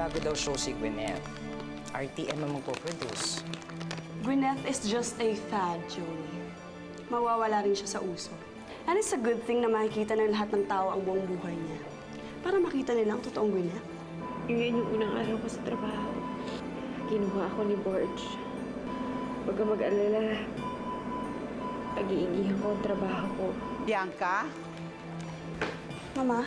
bago daw show si Gwyneth. RTM ang magpo-produce. Gwyneth is just a fad, Joey. Mawawala rin siya sa uso. And it's a good thing na makikita ng lahat ng tao ang buong buhay niya. Para makita nila ang totoong Gwyneth. Yun yung unang araw ko sa trabaho. Kinuha ako ni Borge. Huwag kang mag-alala. Pag-iigihan ko ang trabaho ko. Bianca? Mama?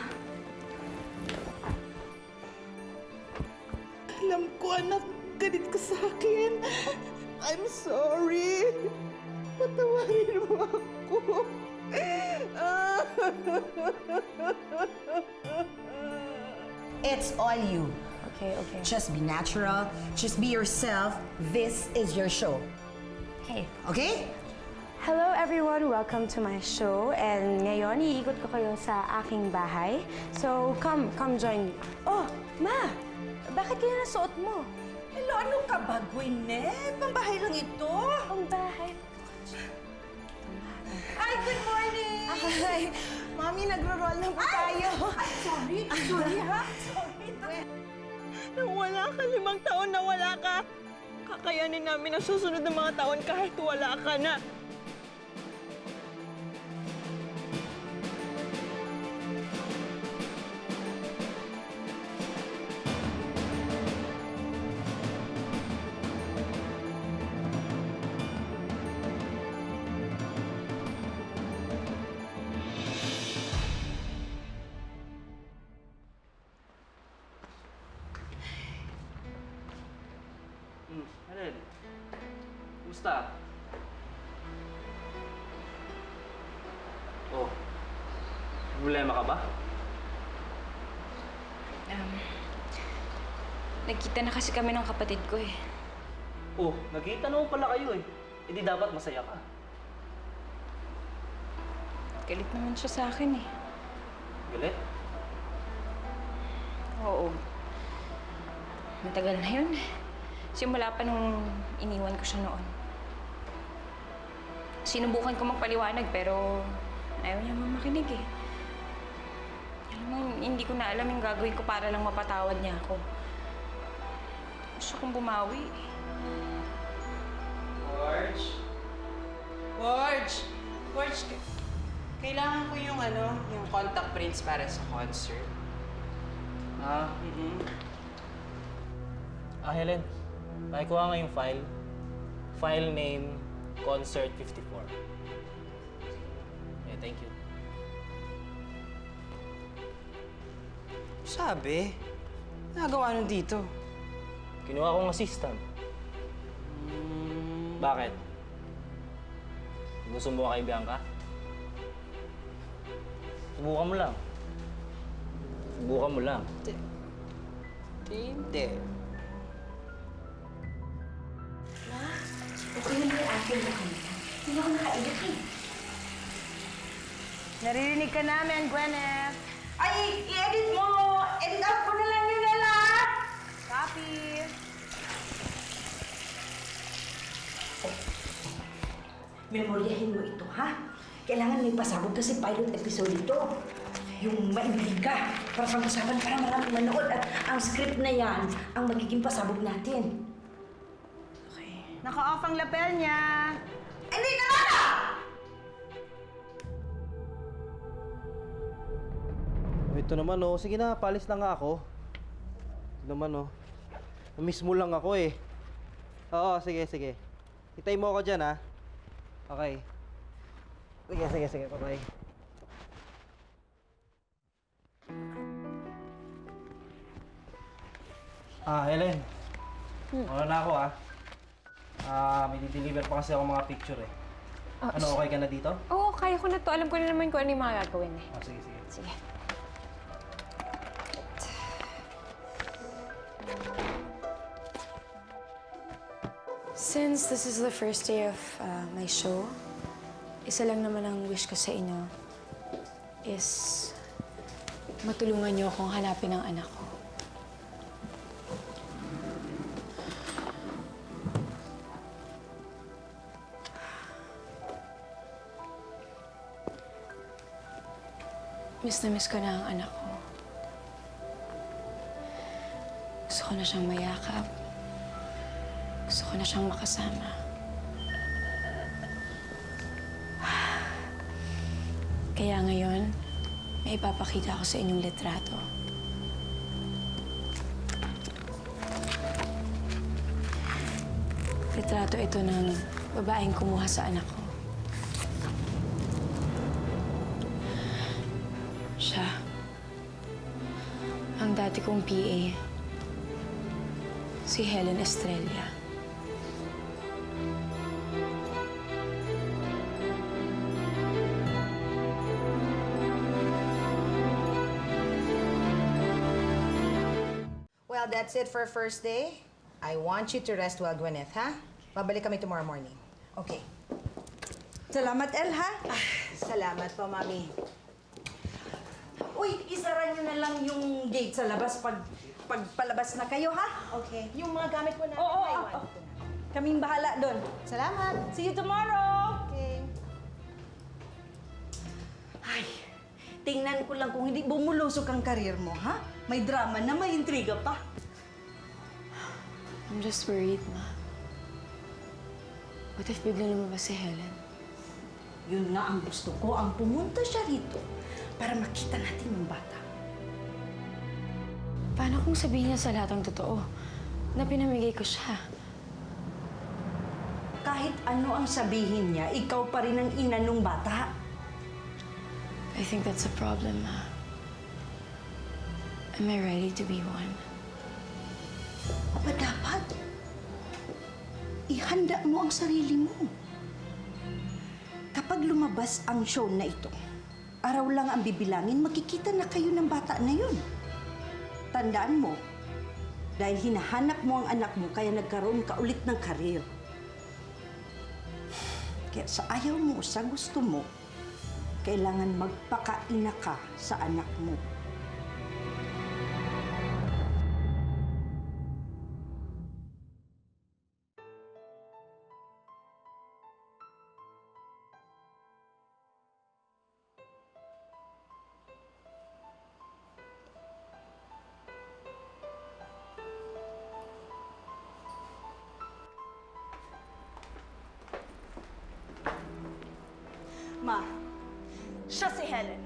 Alam ko, anak, galit ka sa akin. I'm sorry. Patawarin mo ako. It's all you. Okay, okay. Just be natural. Just be yourself. This is your show. Okay. Okay? Hello everyone, welcome to my show. And ngayon, iikot ko kayo sa aking bahay. So, come join me. Oh, Ma! Bakit kaya nasuot mo? Hello, ano ka ba, Gwyneth? Pambahay lang ito. Ang bahay. Ay, good morning! Ay, Mami, nagro-roll na po tayo. Ay, sorry ha? Sorry. Nang wala ka, 5 taon na wala ka. Kakayanin namin ang susunod na mga taon kahit wala ka na. Helen, kumusta? Oh, may problema ka ba? Nagkita na kasi kami ng kapatid ko eh. Oh, nagkita naman pala kayo eh. Hindi dapat masaya ka. Galit naman siya sa akin eh. Galit? Oo. Matagal na yun. Simula pa nung iniwan ko siya noon. Sinubukan ko magpaliwanag pero ayaw niya makinig eh. Alam mo, hindi ko na alam yung gagawin ko para lang mapatawad niya ako. Gusto kong bumawi eh. Forge, kailangan ko yung yung contact prints para sa concert. Helen, pakikuha nga yung file. File name, Concert 54. Yeah, thank you. Sabi? Nagawa nun dito? Kinuha kong assistant. Bakit? Gusto mo kay Bianca? Subukan mo lang. Subukan mo lang. Hindi. Ito yun yung aking buhay. Hindi ako nakaiyak eh. Naririnig ka namin, Gwyneth. Ay, i-edit mo! Edit out mo na lang yun na lahat! Copy. Memoryahin mo ito, ha? Kailangan may pasabog kasi pilot episode ito. Yung maibig ka, para pag-usapan para maraming manood. At ang script na yan, ang magiging pasabog natin. Naka-off ang lapel niya. Hindi na nada! Ito naman oh, sige na, palis na nga ako. Ito naman oh, na-miss mo lang ako eh. Oo, sige. Hitay mo ako dyan ha. Okay. Sige, bye-bye. Helen. Wala na ako may dideliver pa kasi ako mga picture eh. Ano, okay ka na dito? Oo, kaya ko na to. Alam ko na naman kung ano yung mga gagawin eh. Sige. Sige. Since this is the first day of my show, isa lang naman ang wish ko sa inyo is matulungan niyo akong hanapin ang anak ko. Miss na miss ko na ang anak ko. Gusto Gusto ko na siyang mayakap. Gusto ko na siyang makasama. Kaya ngayon, may ipapakita ko sa inyong litrato. Litrato ito ng babaeng kumuha sa anak ko. Siya. Ang dati kong PA. Si Helen Estrella. Well, that's it for first day. I want you to rest well, Gwyneth, ha? Babalik kami tomorrow morning. Okay. Salamat, El, ha? Salamat po, Mami. Uy, isara niyo na lang yung gate sa labas pag palabas na kayo, ha? Okay. Yung mga gamit mo na, Oo, iwan oo. dito na. Kaming bahala doon. Salamat. See you tomorrow! Okay. Ay, tingnan ko lang kung hindi bumulusok ang karir mo, ha? May drama na, may intriga pa. I'm just worried, Ma. What if bigla lumabas si Helen? Yun nga ang gusto ko, ang pumunta siya rito para makita natin yung bata. Paano kung sabihin niya sa lahat ang totoo? Na pinamigay ko siya. Kahit ano ang sabihin niya, ikaw pa rin ang ina nung bata. I think that's a problem, Ma. Am I ready to be one? Aba, dapat. Ihanda mo ang sarili mo. Kapag lumabas ang show na ito, araw lang ang bibilangin, makikita na kayo ng bata na yun. Tandaan mo, dahil hinahanap mo ang anak mo, kaya nagkaroon ka ulit ng karir. Kaya sa ayaw mo, sa gusto mo, kailangan magpakaina ka sa anak mo. Ma, siya si Helen,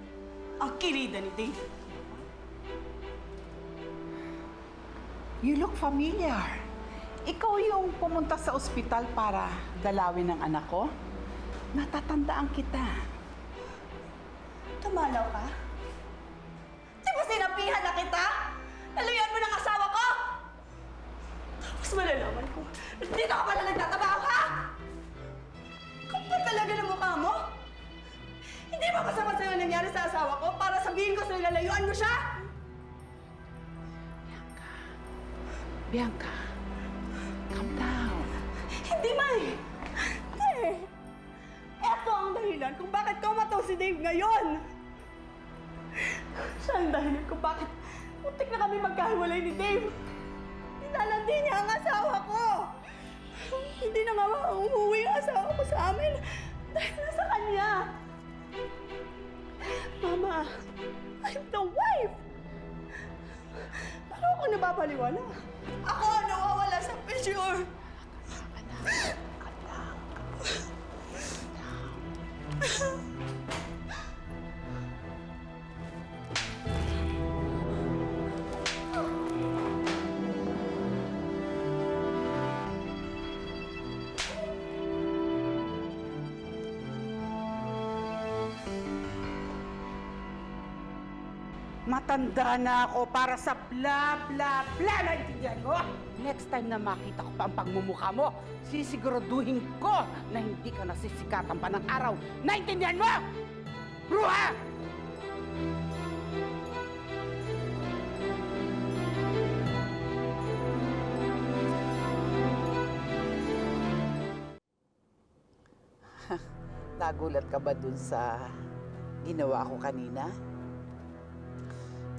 ang kirida ni Dave. You look familiar. Ikaw yung pumunta sa ospital para dalawin ang anak ko? Natatandaan kita. Tumalaw ka? Di ba sinabihan na kita? Naluyan mo ng asawa ko! Tapos malalaman ko, dito ka pala nagtatabaho, ha? Kapal talaga ng mukha mo? Hindi ba masama sa'yo ang nangyari sa asawa ko para sabihin ko sa'yo lalayuan mo siya? Bianca, calm down. Hindi, May! Hindi! Eto ang dahilan kung bakit kumato si Dave ngayon! Siya ang dahilan kung bakit muntik na kami magkahiwalay ni Dave! Nilalandi niya ang asawa ko! Hindi na nga umuwi ang asawa ko sa amin dahil nasa kanya! Mama, I'm the wife! Paano ako nababaliwala? Ako ang nawawala sa picture! Matanda na ako para sa bla bla bla, naintindihan mo? Next time na makita ko pa ang pagmumukha mo, sisiguraduhin ko na hindi ka nasisikatan pa ng araw. Naintindihan mo? Bruha! Nagulat ka ba dun sa ginawa ko kanina?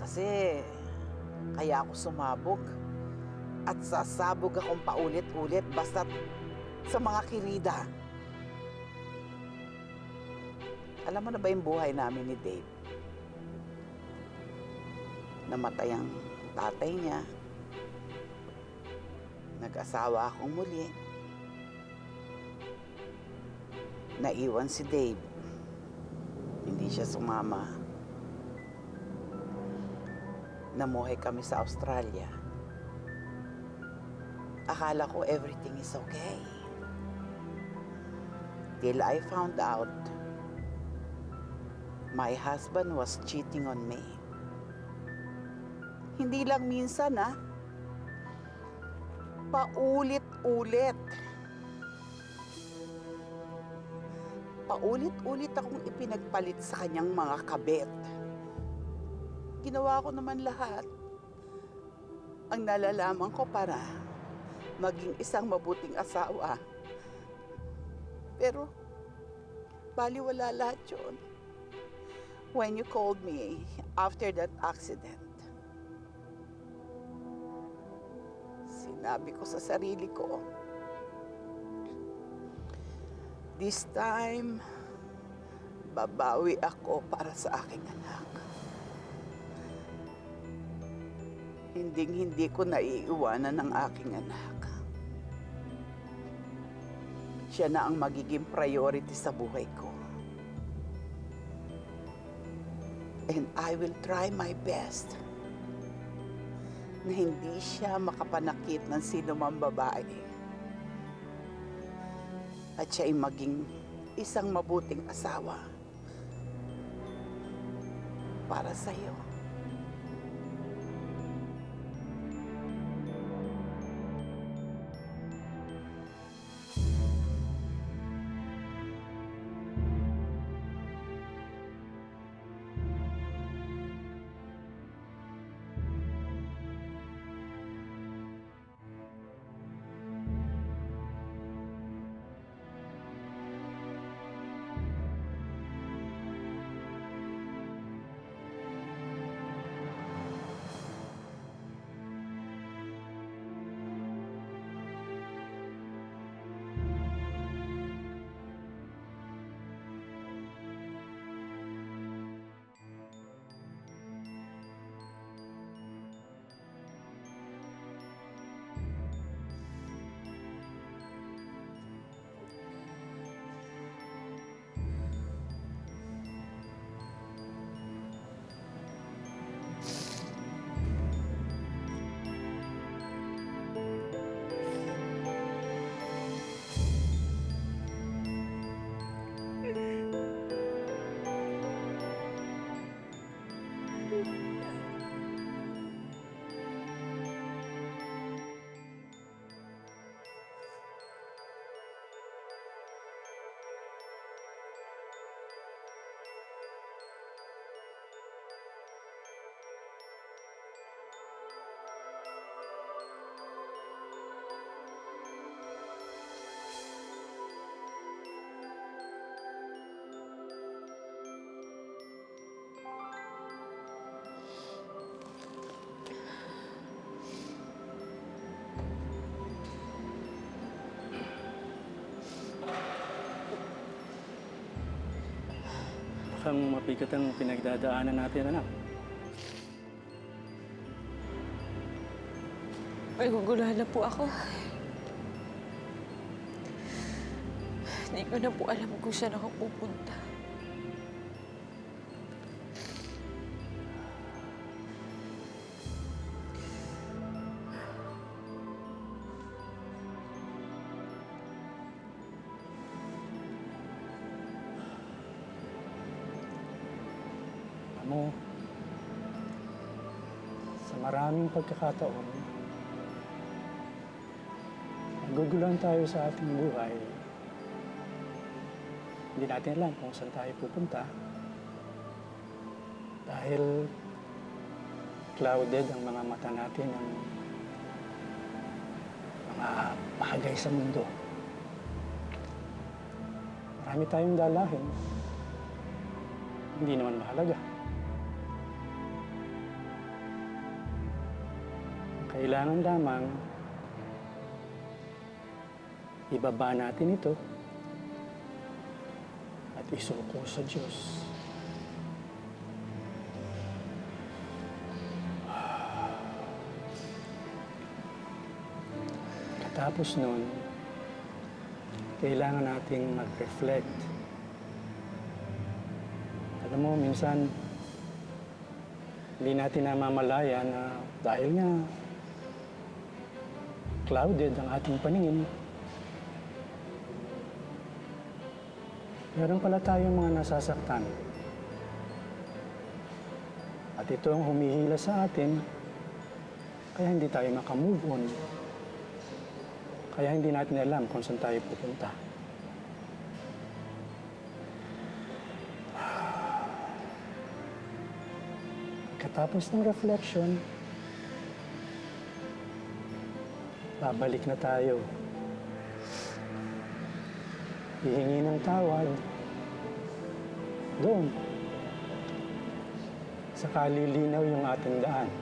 Kasi kaya ako sumabog at sasabog akong paulit-ulit basta sa mga kirida. Alam mo na ba yung buhay namin ni Dave? Namatay ang tatay niya, Nag-asawa akong muli. Naiwan si Dave. Hindi siya sumama. Namuhay kami sa Australia. Akala ko everything is okay. Till I found out my husband was cheating on me. Hindi lang minsan, paulit-ulit. Paulit-ulit akong ipinagpalit sa kanyang mga kabet. Ginawa ko naman lahat. Ang nalalaman ko para maging isang mabuting asawa. Pero, baliwala lahat yun. When you called me after that accident, sinabi ko sa sarili ko, this time, babawi ako para sa aking anak. Hindi ko naiiwanan ang aking anak. Siya na ang magiging priority sa buhay ko. And I will try my best na hindi siya makapanakit ng sino mang babae. At siya ay maging isang mabuting asawa para sa'yo. Mukhang mabigat ang pinagdadaanan natin, anak. Naguguluhan na po ako. Hindi ko na po alam kung saan ako pupunta. Mo, sa maraming pagkakataon, naguguluhan tayo sa ating buhay. Hindi natin alam kung saan tayo pupunta dahil clouded ang mga mata natin ng mga bagay sa mundo. Marami tayong dalahin. Hindi naman mahalaga. Kailangan lamang ibaba natin ito at isuko sa Diyos. pagkatapos nun, kailangan nating mag-reflect. Alam mo, minsan, hindi natin namamalaya na dahil nga clouded ang ating paningin, meron pala tayong mga nasasaktan. At ito ang humihila sa atin, kaya hindi tayo makamove on. Kaya hindi natin alam kung saan tayo pupunta. Pagkatapos ng reflection, babalik na tayo. Hihingi ng tawad. Doon. Saka lilinaw yung ating daan.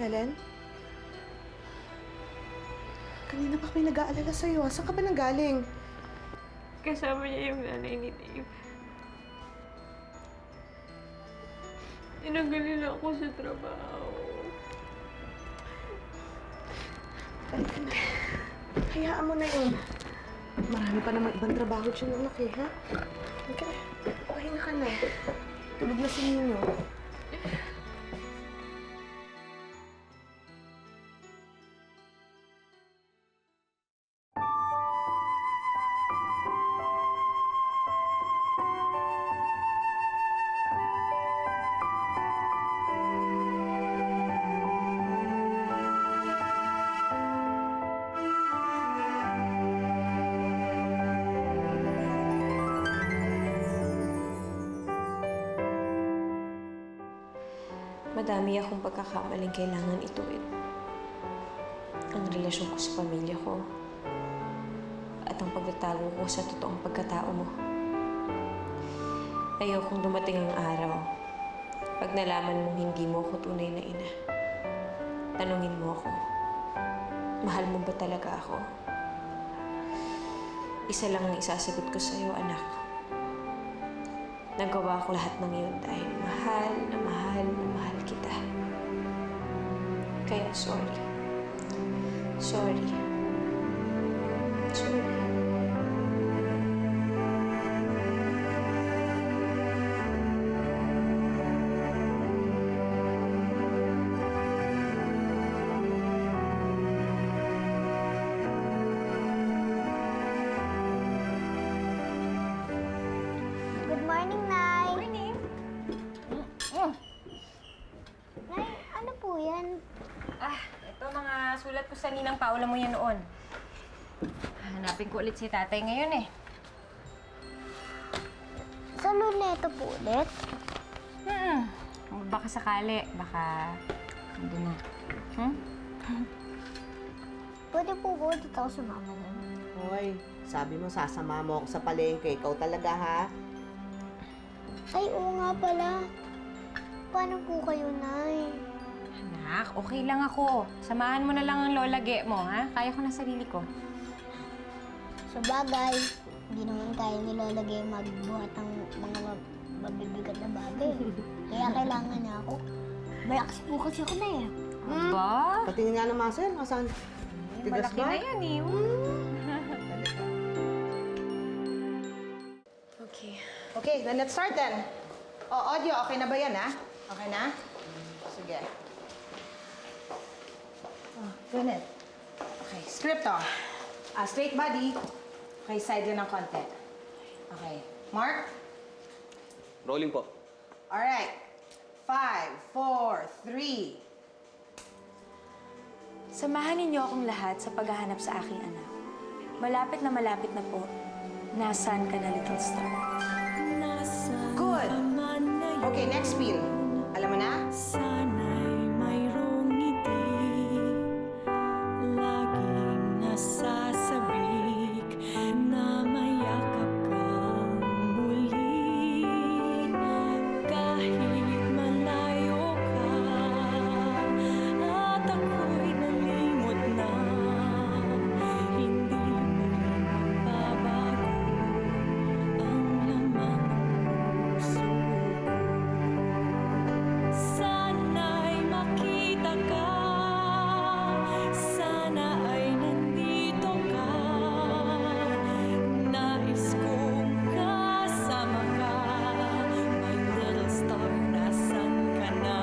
Helen? Kanina pa kami nag-aalala sa'yo. Saan ka ba nanggaling? Kasama niya yung nanay ni Dave. Tinanggal nila ako sa trabaho. Halika na. Hayaan mo na yun. Marami pa namang ibang trabaho dyan, anak eh, ha? Halika na. Pahinga ka na. Tulog na si Nino. Madami akong pagkakamaling kailangan ituwid. Ang relasyon ko sa pamilya ko at ang pagtatago ko sa totoong pagkatao mo. Ayokong dumating ang araw pag nalaman mong hindi mo ako tunay na ina. Tanungin mo ako, mahal mo ba talaga ako? Isa lang ang isasagot ko sa'yo, anak. Nagawa ko lahat ng iyon dahil mahal na mahal na mahal kita. Kaya sorry. Sorry. Sorry. Good morning, Nay. Morning. Nay, ano po yan? Ito mga sulat ko sa Ninang Paula mo yan noon. Hanapin ko ulit si tatay ngayon eh. Sa luneto po ulit? Baka sakali, baka nandun na. Pwede po ba ulit ako sumama nun? Hoy, sabi mo sasama mo ako sa palengke. Ikaw talaga, ha? Ay, oo nga pala. Paano po kayo, Nay? Anak, okay lang ako. Samahan mo na lang ang Lola Ge mo, ha? Kaya ko na sarili ko. Sa bagay, hindi naman kaya ni Lola Gay magbuhat ng mga mabibigat na bagay. Kaya kailangan niya ako. Malakas po kasi ako na eh. Ba? Patingin nga ng muscle. Asan? Tigas Malaki ba? na yan eh. Okay. Okay, then let's start then. Oh, audio, okay na ba yan, ha? Okay na? Sige. Oh, Gwyneth. Okay, script, oh. Straight body. Okay, side yun ng konti. Okay. Mark? Rolling po. Alright. 5, 4, 3. Samahan ninyo akong lahat sa paghahanap sa aking anak. Malapit na po. Nasaan ka na, little star? Good. Okay, next spiel. Alam mo na? Sana'y mayroong ngiti, laging nasasabik na mayakap kang muli. Kahit malayo ka at ako'y nalimot na, hindi magbabago ang laman ng puso ko. Sana'y makita ka, sana ay nandito ka. Nais kong kasama ka, my little star, nasan ka na?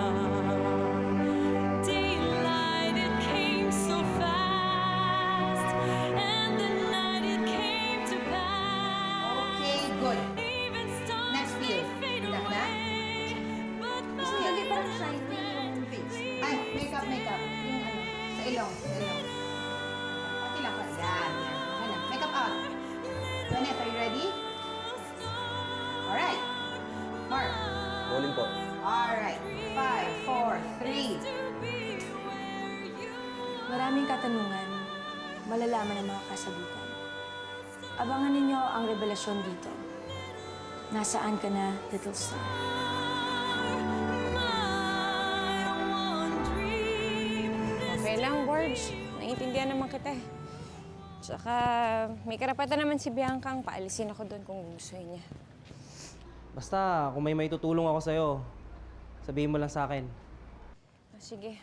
Daylight, it came so fast, and the night it came to pass. Okay, good. Even stars Next spiel. fade Handa ka na? away, but Gusto my hindi parang shiny yung face. Ay, makeup. Yung ano, sa ilong. Pati lang pa. Yan. Ano, makeup out. Gwyneth, are you ready? Alright. Mark. Rolling po. Alright. 5, 4, 3. Maraming katanungan, malalaman ang mga kasagutan. Abangan ninyo ang revelasyon dito. Nasaan ka na, little star? Okay lang, Borge. Naiintindihan naman kita eh. Tsaka, may karapatan naman si Bianca ang paalisin ako doon kung gusto niya. Basta, kung may maitutulong ako sa'yo, sabihin mo lang sa akin. Sige.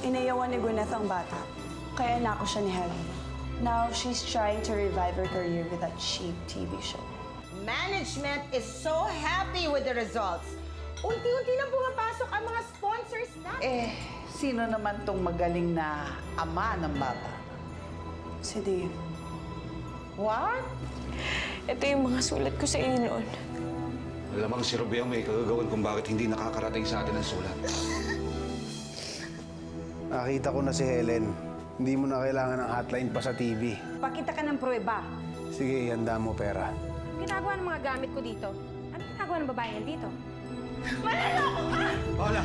Inayawan ni Gwyneth ang bata, kaya nako siya ni Helen. Now, she's trying to revive her career with that cheap TV show. Management is so happy with the results. Unti-unti na pumapasok ang mga sponsors natin. Sino naman tong magaling na ama ng bata? Si Dave. What? Ito yung mga sulat ko sa inyo noon. Alamang si Robbie ang may kagagawan kung bakit hindi nakakarating sa atin ang sulat. Nakita ko na si Helen. Hindi mo na kailangan ng hotline pa sa TV. Pakita ka ng pruweba. Sige, ihanda mo pera. Ginagawa ng mga gamit ko dito. Ano ginagawa ng babae yan dito? Hola!